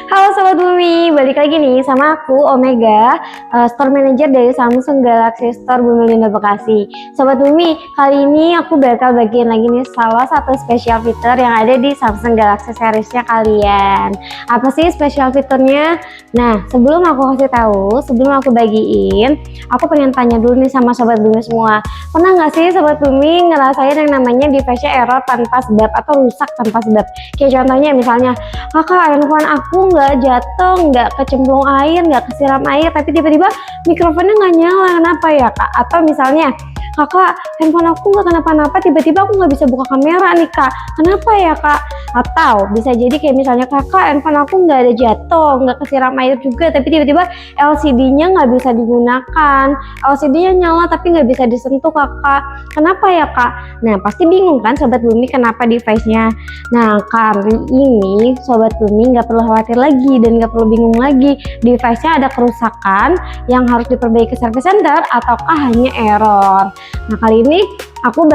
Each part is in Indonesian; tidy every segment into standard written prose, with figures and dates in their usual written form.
Halo Sobat Bumi, balik lagi nih sama aku Omega, Store Manager dari Samsung Galaxy Store Bumi Linda Bekasi. Sobat Bumi, kali ini aku bakal bagiin lagi nih salah satu spesial fitur yang ada di Samsung Galaxy seriesnya kalian. Apa sih spesial fiturnya? Nah, sebelum aku kasih tahu, sebelum aku bagiin, aku pengen tanya dulu nih sama Sobat Bumi semua. Pernah nggak sih Sobat Bumi ngerasain yang namanya device-nya error tanpa sebab atau rusak tanpa sebab? Kayak contohnya misalnya, kakak handphone aku nggak jatuh, nggak kecemplung air, nggak kesiram air, tapi tiba-tiba mikrofonnya nggak nyala, kenapa ya kak? Atau misalnya, kakak handphone aku nggak kenapa-napa, tiba-tiba aku nggak bisa buka kamera nih kak, kenapa ya kak? Atau bisa jadi kayak misalnya kakak handphone aku nggak ada jatuh, nggak kesiram air juga, tapi tiba-tiba LCD-nya nggak bisa digunakan, LCD-nya nyala tapi nggak bisa disentuh kakak, kenapa ya kak? Nah pasti bingung kan Sobat Bumi kenapa device-nya. Nah kali ini Sobat Bumi nggak perlu khawatir lagi dan nggak perlu bingung lagi device-nya ada kerusakan yang harus diperbaiki service center ataukah hanya error. Nah kali ini aku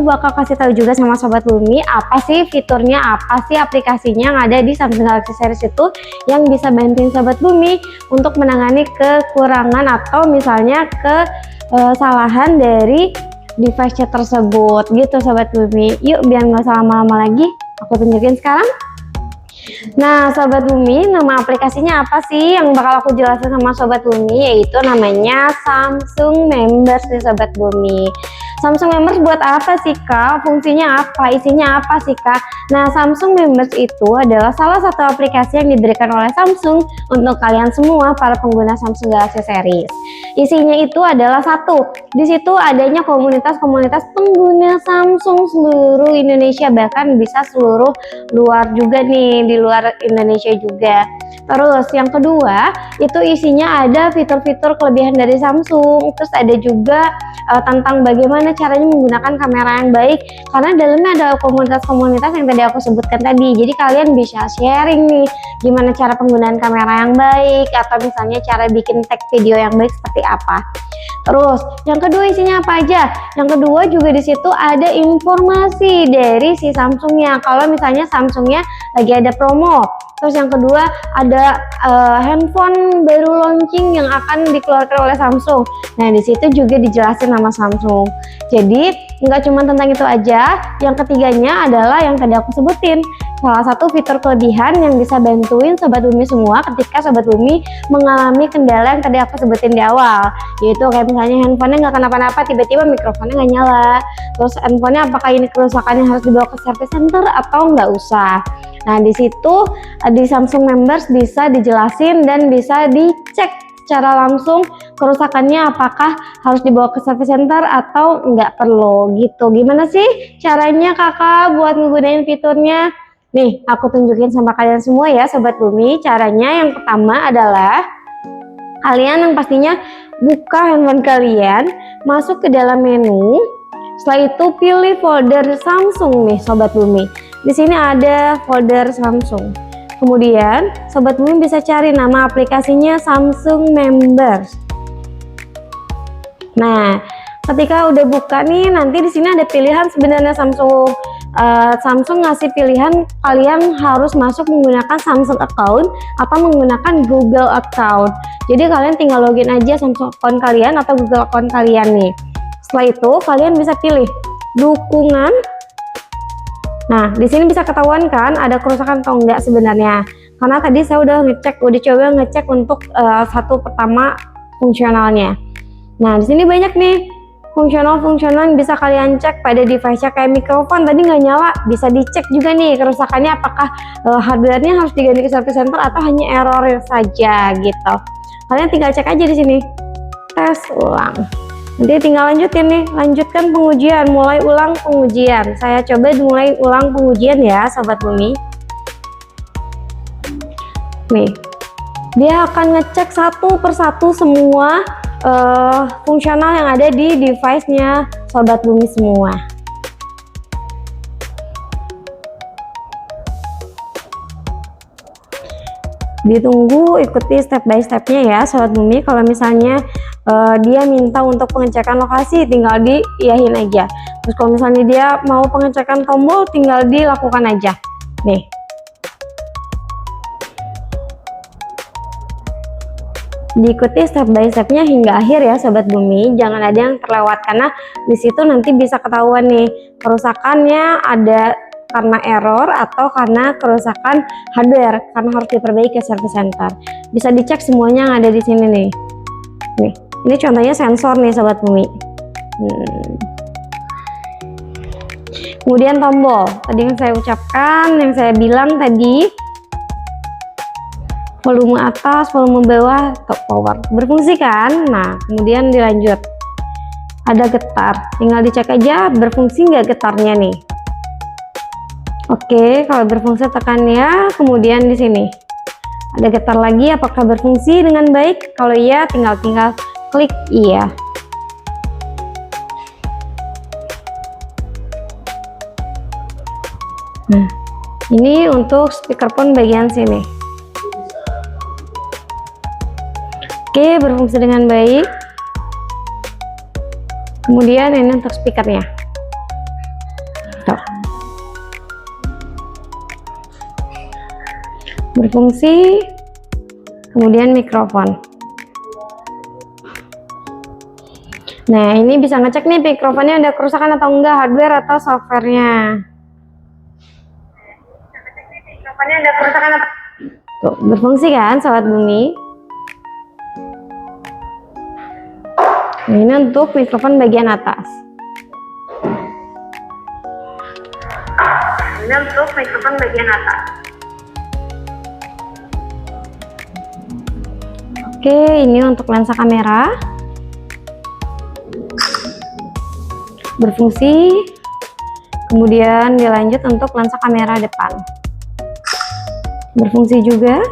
bakal kasih tahu juga sama Sobat Bumi apa sih fiturnya, apa sih aplikasinya yang ada di Samsung Galaxy Series itu yang bisa bantuin Sobat Bumi untuk menangani kekurangan atau misalnya kesalahan dari device-nya tersebut gitu Sobat Bumi. Yuk biar nggak usah lama-lama lagi, aku tunjukin sekarang. Nah Sobat Bumi, nama aplikasinya apa sih yang bakal aku jelasin sama Sobat Bumi, yaitu namanya Samsung Members nih Sobat Bumi. Samsung Members buat apa sih kak? Fungsinya apa? Isinya apa sih kak? Nah Samsung Members itu adalah salah satu aplikasi yang diberikan oleh Samsung untuk kalian semua para pengguna Samsung Galaxy Series. Isinya itu adalah satu, di situ adanya komunitas-komunitas pengguna Samsung seluruh Indonesia, bahkan bisa seluruh luar juga nih, di luar Indonesia juga. Terus yang kedua itu isinya ada fitur-fitur kelebihan dari Samsung, terus ada juga tentang bagaimana caranya menggunakan kamera yang baik, karena dalamnya ada komunitas-komunitas yang tadi aku sebutkan tadi. Jadi kalian bisa sharing nih gimana cara penggunaan kamera yang baik, atau misalnya cara bikin tag video yang baik seperti apa. Terus yang kedua isinya apa aja? Yang kedua juga di situ ada informasi dari si Samsungnya, kalau misalnya Samsungnya lagi ada promo. Terus yang kedua ada handphone baru launching yang akan dikeluarkan oleh Samsung. Nah di situ juga dijelasin sama Samsung. Jadi nggak cuma tentang itu aja. Yang ketiganya adalah yang tadi aku sebutin, salah satu fitur kelebihan yang bisa bantuin Sobat Bumi semua ketika Sobat Bumi mengalami kendala yang tadi aku sebutin di awal, yaitu kayak misalnya handphonenya nggak kenapa-napa, tiba-tiba mikrofonnya nggak nyala. Terus handphonenya apakah ini kerusakannya harus dibawa ke service center atau nggak usah. Nah di situ di Samsung Members bisa dijelasin dan bisa dicek secara langsung kerusakannya apakah harus dibawa ke service center atau nggak perlu gitu. Gimana sih caranya kakak buat menggunakan fiturnya? Nih aku tunjukin sama kalian semua ya Sobat Bumi. Caranya yang pertama adalah kalian yang pastinya buka handphone kalian, masuk ke dalam menu. Setelah itu pilih folder Samsung nih Sobat Bumi. Di sini ada folder Samsung. Kemudian Sobat Bumi bisa cari nama aplikasinya Samsung Members. Nah, ketika udah buka nih, nanti di sini ada pilihan sebenarnya Samsung. Samsung ngasih pilihan kalian harus masuk menggunakan Samsung account atau menggunakan Google account. Jadi kalian tinggal login aja Samsung account kalian atau Google account kalian nih. Setelah itu kalian bisa pilih dukungan. Nah, di sini bisa ketahuan kan ada kerusakan atau enggak sebenarnya. Karena tadi saya udah coba ngecek untuk satu pertama fungsionalnya. Nah, di sini banyak nih fungsional-fungsional yang bisa kalian cek pada device-nya, kayak mikrofon tadi nggak nyala, bisa dicek juga nih kerusakannya apakah hardware-nya harus diganti ke service center atau hanya error saja gitu. Kalian tinggal cek aja di sini. Tes ulang. Nanti tinggal lanjutin nih, lanjutkan pengujian, mulai ulang pengujian. Saya coba mulai ulang pengujian ya Sobat Bumi. Nih, dia akan ngecek satu persatu semua fungsional yang ada di device-nya Sobat Bumi semua. Ditunggu, ikuti step by stepnya ya Sobat Bumi. Kalau misalnya dia minta untuk pengecekan lokasi, tinggal diiyahin aja. Terus kalau misalnya dia mau pengecekan tombol, tinggal dilakukan aja. Nih, diikuti step by stepnya hingga akhir ya Sobat Bumi, jangan ada yang terlewat karena di situ nanti bisa ketahuan nih kerusakannya ada karena error atau karena kerusakan hardware, karena harus diperbaiki ke service center. Bisa dicek semuanya yang ada di sini nih. Nih, ini contohnya sensor nih Sobat Bumi. Kemudian tombol, tadi yang saya ucapkan, yang saya bilang tadi, volume atas, volume bawah, top power berfungsi kan. Nah kemudian dilanjut ada getar, tinggal dicek aja berfungsi nggak getarnya nih. Oke, kalau berfungsi tekan ya. Kemudian di sini ada getar lagi, apakah berfungsi dengan baik? Kalau iya tinggal klik iya. Nah ini untuk speakerphone bagian sini. Oke, berfungsi dengan baik. Kemudian ini untuk speakernya. Tuh. Berfungsi. Kemudian mikrofon. Nah, ini bisa ngecek nih mikrofonnya ada kerusakan atau enggak, hardware atau softwarenya. Mikrofonnya ada kerusakan atau... Tuh, berfungsi kan Sobat Bumi? Nah, ini untuk mikrofon bagian atas. Ini untuk mikrofon bagian atas. Oke, ini untuk lensa kamera. Berfungsi. Kemudian dilanjut untuk lensa kamera depan. Berfungsi juga.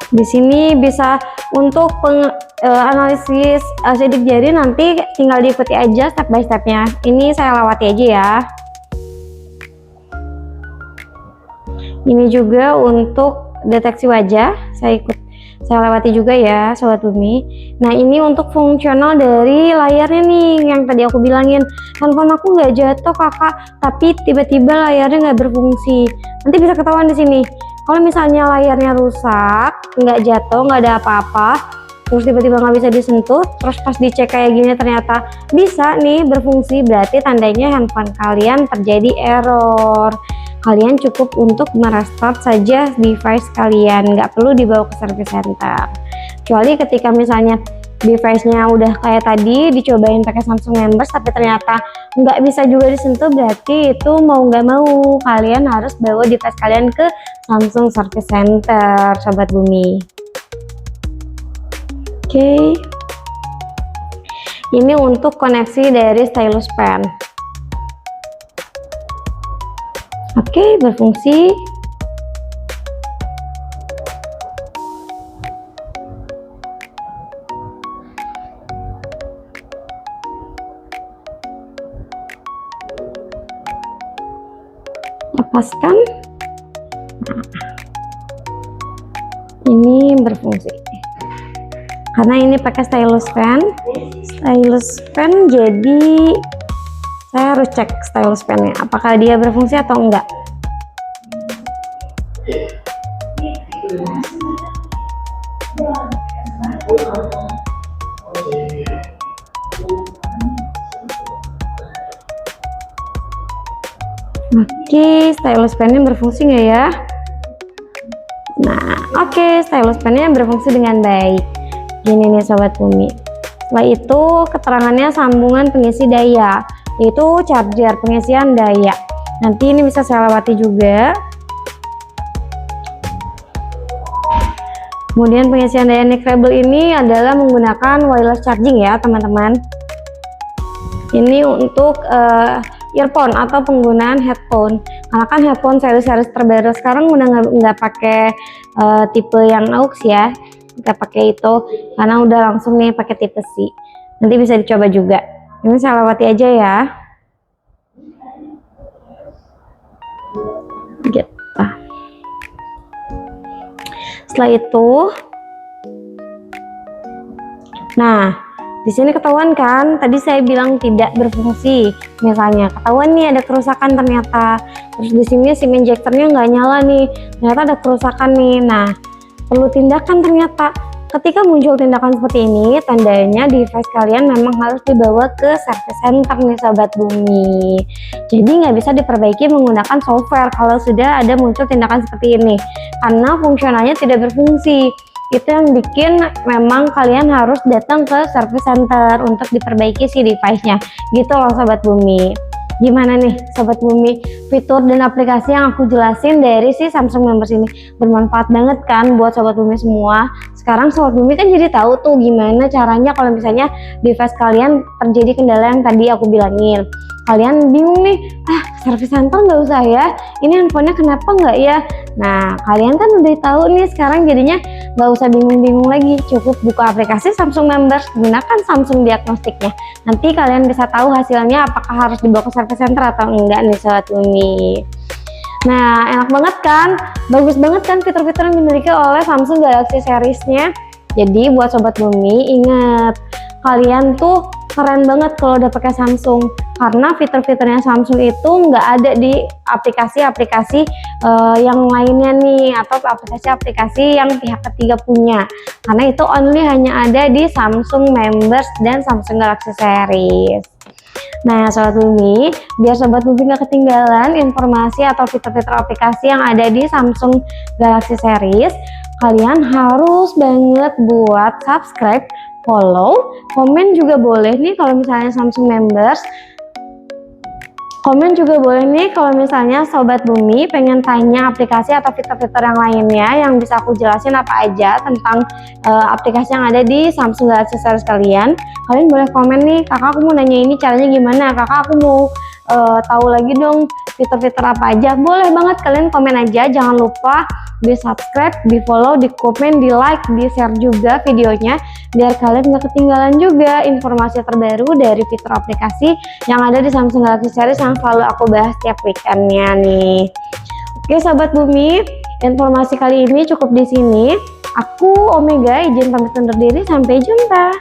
Di sini bisa untuk analisis sidik jari, nanti tinggal diikuti aja step by stepnya. Ini saya lewati aja ya. Ini juga untuk deteksi wajah, saya lewati juga ya Sobat Bumi. Nah ini untuk fungsional dari layarnya nih, yang tadi aku bilangin handphone aku nggak jatuh kakak, tapi tiba-tiba layarnya nggak berfungsi. Nanti bisa ketahuan di sini. Kalau misalnya layarnya rusak, nggak jatuh, nggak ada apa-apa, terus tiba-tiba nggak bisa disentuh, terus pas dicek kayak gini ternyata bisa nih berfungsi, berarti tandanya handphone kalian terjadi error. Kalian cukup untuk merestart saja device kalian, nggak perlu dibawa ke service center. Kecuali ketika misalnya device-nya udah kayak tadi dicobain pakai Samsung Members tapi ternyata nggak bisa juga disentuh, berarti itu mau nggak mau kalian harus bawa device kalian ke Samsung Service Center Sobat Bumi. Oke. Ini untuk koneksi dari stylus pen. Oke, berfungsi. Lepaskan. Nah, ini berfungsi karena ini pakai stylus pen, jadi saya harus cek stylus pennya apakah dia berfungsi atau enggak. Oke, stylus pennya berfungsi nggak ya? Nah, oke, stylus pennya berfungsi dengan baik. Gini nih Sobat Bumi. Setelah itu keterangannya sambungan pengisi daya, yaitu charger pengisian daya. Nanti ini bisa saya lewati juga. Kemudian pengisian daya neckable ini adalah menggunakan wireless charging ya teman-teman. Ini untuk earphone atau penggunaan headphone, karena kan headphone seri-seri terbaru sekarang udah nggak pakai tipe yang aux ya, nggak pakai itu karena udah langsung nih pakai tipe C. Nanti bisa dicoba juga. Ini saya lewati aja ya. Gitu. Setelah itu, nah Di sini ketahuan kan, tadi saya bilang tidak berfungsi. Misalnya ketahuan nih ada kerusakan ternyata. Terus di sini SIM injektornya nggak nyala nih, ternyata ada kerusakan nih. Nah, perlu tindakan ternyata. Ketika muncul tindakan seperti ini, tandanya device kalian memang harus dibawa ke service center nih Sobat Bumi. Jadi nggak bisa diperbaiki menggunakan software kalau sudah ada muncul tindakan seperti ini, karena fungsionalnya tidak berfungsi. Itu yang bikin memang kalian harus datang ke service center untuk diperbaiki si device-nya. Gitu loh Sobat Bumi. Gimana nih Sobat Bumi, fitur dan aplikasi yang aku jelasin dari si Samsung Members ini bermanfaat banget kan buat Sobat Bumi semua. Sekarang Sobat Bumi kan jadi tahu tuh gimana caranya kalau misalnya device kalian terjadi kendala yang tadi aku bilangin. Kalian bingung nih, service center nggak usah ya, ini handphonenya kenapa nggak ya? Nah, kalian kan udah tahu nih sekarang, jadinya nggak usah bingung-bingung lagi, cukup buka aplikasi Samsung Members, gunakan Samsung diagnostiknya. Nanti kalian bisa tahu hasilnya apakah harus dibawa ke service center atau enggak nih Sobat Bumi. Nah, enak banget kan? Bagus banget kan fitur-fitur yang dimiliki oleh Samsung Galaxy Series-nya. Jadi buat Sobat Bumi, ingat, kalian tuh keren banget kalau udah pakai Samsung, karena fitur-fiturnya Samsung itu nggak ada di aplikasi-aplikasi yang lainnya nih, atau aplikasi-aplikasi yang pihak ketiga punya, karena itu only hanya ada di Samsung Members dan Samsung Galaxy Series. Nah Sobat Bumi, biar Sobat Bumi nggak ketinggalan informasi atau fitur-fitur aplikasi yang ada di Samsung Galaxy Series, kalian harus banget buat subscribe, follow, komen juga boleh nih kalau misalnya Samsung Members. Komen juga boleh nih kalau misalnya Sobat Bumi pengen tanya aplikasi atau fitur-fitur yang lainnya yang bisa aku jelasin apa aja tentang aplikasi yang ada di Samsung Galaxy Series kalian. Kalian boleh komen nih, kakak aku mau nanya ini caranya gimana, kakak aku mau tahu lagi dong fitur-fitur apa aja. Boleh banget kalian komen aja, jangan lupa di subscribe, di follow, di komen, di like, di share juga videonya biar kalian gak ketinggalan juga informasi terbaru dari fitur aplikasi yang ada di Samsung Galaxy Series yang selalu aku bahas tiap weekendnya nih. Oke Sobat Bumi, informasi kali ini cukup di sini. Aku Omega izin pamit undur diri, sampai jumpa.